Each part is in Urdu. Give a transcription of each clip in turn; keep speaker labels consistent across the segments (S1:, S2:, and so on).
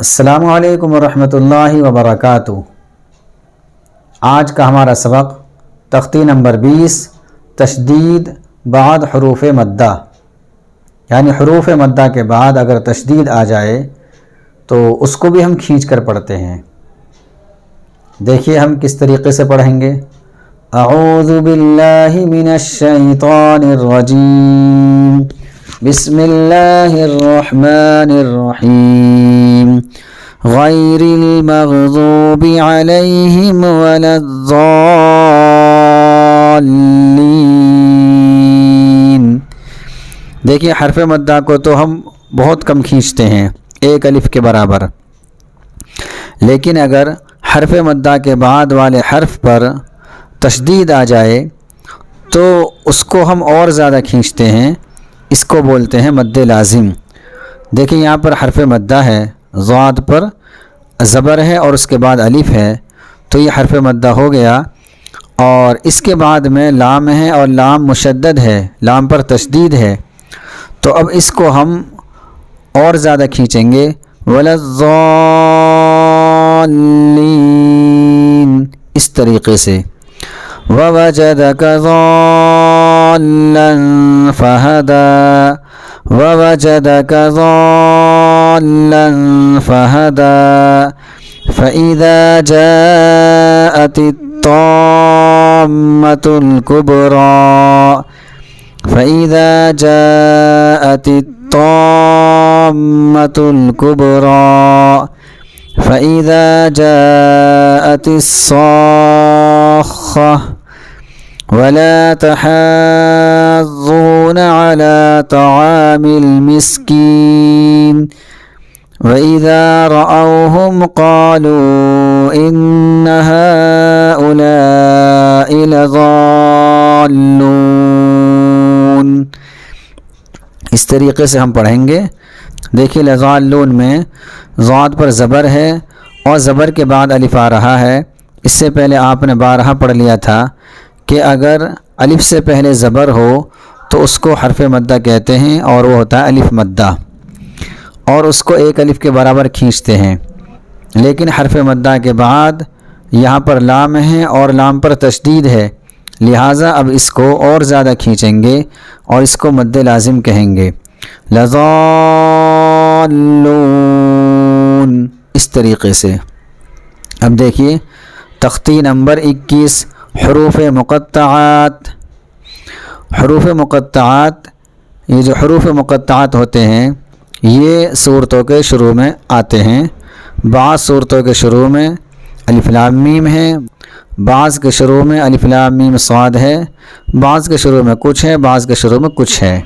S1: السلام علیکم ورحمۃ اللہ وبرکاتہ۔ آج کا ہمارا سبق تختی نمبر 20 تشدید بعد حروف مدہ، یعنی حروف مدہ کے بعد اگر تشدید آ جائے تو اس کو بھی ہم کھینچ کر پڑھتے ہیں۔ دیکھیے ہم کس طریقے سے پڑھیں گے۔ اعوذ باللہ من الشیطان الرجیم، بسم اللہ الرحمن الرحیم، غیر المغضوب علیہم ولا الضالین۔ دیکھیے حرف مدہ کو تو ہم بہت کم کھینچتے ہیں، ایک الف کے برابر، لیکن اگر حرف مدہ کے بعد والے حرف پر تشدید آ جائے تو اس کو ہم اور زیادہ کھینچتے ہیں، اس کو بولتے ہیں مد لازم۔ دیکھیں یہاں پر حرف مدہ ہے، ضاد پر زبر ہے اور اس کے بعد الف ہے، تو یہ حرف مدہ ہو گیا، اور اس کے بعد میں لام ہے اور لام مشدد ہے، لام پر تشدید ہے، تو اب اس کو ہم اور زیادہ کھینچیں گے، ولا الضالین، اس طریقے سے۔ وَوَجَدَكَ ضَالًّا فَهَدَى، وَوَجَدَكَ ضَالًّا فَهَدَى، فَإِذَا جَاءَتِ الطَّامَّةُ الْكُبْرَى، فَإِذَا جَاءَتِ الطَّامَّةُ الْكُبْرَى، فَإِذَا جَاءَتِ الصَّاخَّةُ، وَلَا تَحَاضُّونَ عَلَى طَعَامِ الْمِسْكِينِ، وَإِذَا رَأَوْهُمْ قَالُوا إِنَّ هَؤُلَاءِ لَضَالُّونَ۔ اس طریقے سے ہم پڑھیں گے۔ دیکھیے لضالون میں ضاد پر زبر ہے اور زبر کے بعد الف آ رہا ہے۔ اس سے پہلے آپ نے بارہا پڑھ لیا تھا کہ اگر الف سے پہلے زبر ہو تو اس کو حرف مدہ کہتے ہیں، اور وہ ہوتا ہے الف مدہ، اور اس کو ایک الف کے برابر کھینچتے ہیں۔ لیکن حرف مدہ کے بعد یہاں پر لام ہے اور لام پر تشدید ہے، لہٰذا اب اس کو اور زیادہ کھینچیں گے اور اس کو مد لازم کہیں گے، لضالون، اس طریقے سے۔ اب دیکھیے تختی نمبر 21 حروف مقطعات۔ حروف مقطعات، یہ جو حروف مقطعات ہوتے ہیں یہ صورتوں کے شروع میں آتے ہیں۔ بعض صورتوں کے شروع میں الف لام میم ہے، بعض کے شروع میں الف لام میم صاد ہے، بعض کے شروع میں کچھ ہے، بعض کے شروع میں کچھ ہے۔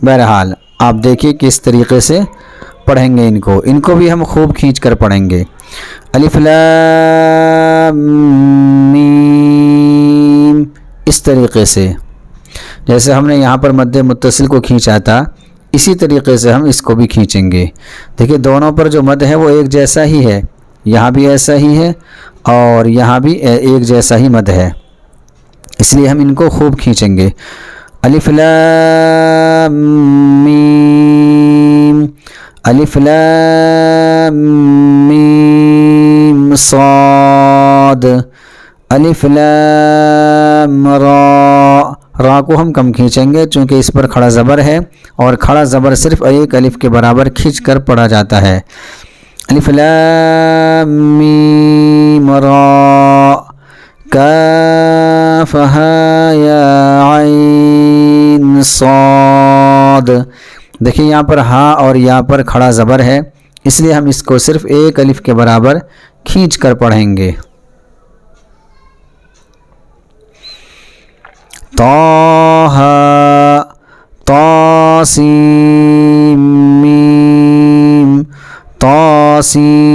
S1: بہرحال آپ دیکھیے کس طریقے سے پڑھیں گے، ان کو بھی ہم خوب کھینچ کر پڑھیں گے۔ الف لام میم، اس طریقے سے، جیسے ہم نے یہاں پر مد متصل کو کھینچا تھا اسی طریقے سے ہم اس کو بھی کھینچیں گے۔ دیکھیے دونوں پر جو مد ہے وہ ایک جیسا ہی ہے، یہاں بھی ایسا ہی ہے اور یہاں بھی ایک جیسا ہی مد ہے، اس لیے ہم ان کو خوب کھینچیں گے۔ الف لام میم، الف لام میم صاد، الف لام را، را کو ہم کم کھینچیں گے چونکہ اس پر کھڑا زبر ہے، اور کھڑا زبر صرف ایک الف کے برابر کھینچ کر پڑھا جاتا ہے۔ الف لام میم را، کاف ہا یا عین صاد۔ دیکھیں یہاں پر ہا اور یا پر کھڑا زبر ہے، اس لیے ہم اس کو صرف ایک الف کے برابر کھینچ کر پڑھیں گے۔ طٰہٰ، طاسین میم، طاسین،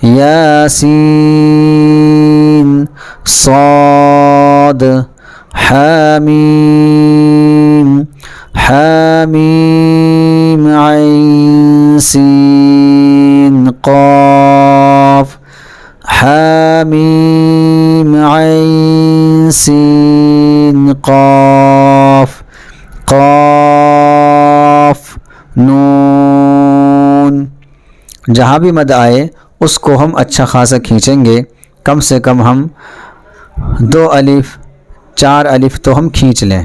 S1: یاسین صاد، حامیم، حامیم عین سین قاف، حامیم عین سین قاف، قاف نون۔ جہاں بھی مد آئے اس کو ہم اچھا خاصا کھینچیں گے، کم سے کم ہم 2 الف 4 الف تو ہم کھینچ لیں۔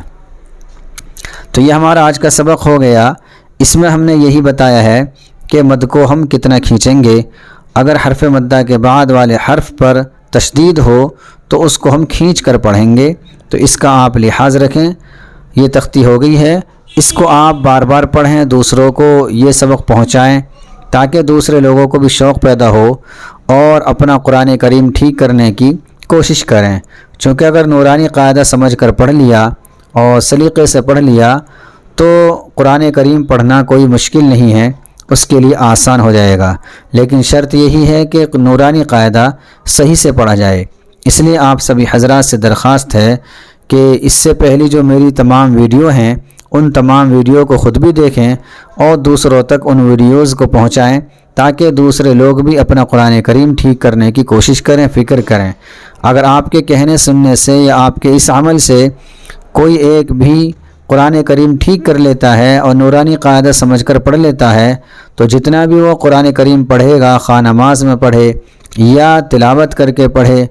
S1: تو یہ ہمارا آج کا سبق ہو گیا۔ اس میں ہم نے یہی بتایا ہے کہ مد کو ہم کتنا کھینچیں گے۔ اگر حرف مدہ کے بعد والے حرف پر تشدید ہو تو اس کو ہم کھینچ کر پڑھیں گے، تو اس کا آپ لحاظ رکھیں۔ یہ تختی ہو گئی ہے، اس کو آپ بار بار پڑھیں، دوسروں کو یہ سبق پہنچائیں تاکہ دوسرے لوگوں کو بھی شوق پیدا ہو اور اپنا قرآن کریم ٹھیک کرنے کی کوشش کریں۔ چونکہ اگر نورانی قاعدہ سمجھ کر پڑھ لیا اور سلیقے سے پڑھ لیا تو قرآن کریم پڑھنا کوئی مشکل نہیں ہے، اس کے لیے آسان ہو جائے گا، لیکن شرط یہی ہے کہ نورانی قاعدہ صحیح سے پڑھا جائے۔ اس لیے آپ سبھی حضرات سے درخواست ہے کہ اس سے پہلی جو میری تمام ویڈیو ہیں ان تمام ویڈیو کو خود بھی دیکھیں اور دوسروں تک ان ویڈیوز کو پہنچائیں تاکہ دوسرے لوگ بھی اپنا قرآن کریم ٹھیک کرنے کی کوشش کریں، فکر کریں۔ اگر آپ کے کہنے سننے سے یا آپ کے اس عمل سے کوئی ایک بھی قرآن کریم ٹھیک کر لیتا ہے اور نورانی قاعدہ سمجھ کر پڑھ لیتا ہے تو جتنا بھی وہ قرآن کریم پڑھے گا، خواہ نماز میں پڑھے یا تلاوت کر کے پڑھے،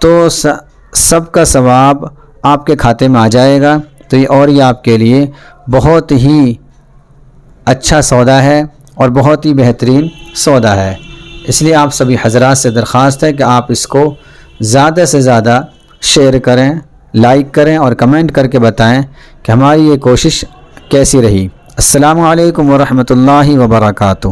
S1: تو سب کا ثواب آپ کے کھاتے میں آ جائے گا۔ تو یہ آپ کے لیے بہت ہی اچھا سودا ہے اور بہت ہی بہترین سودا ہے۔ اس لیے آپ سبھی حضرات سے درخواست ہے کہ آپ اس کو زیادہ سے زیادہ شیئر کریں، لائک کریں اور کمنٹ کر کے بتائیں کہ ہماری یہ کوشش کیسی رہی۔ السلام علیکم ورحمۃ اللہ وبرکاتہ۔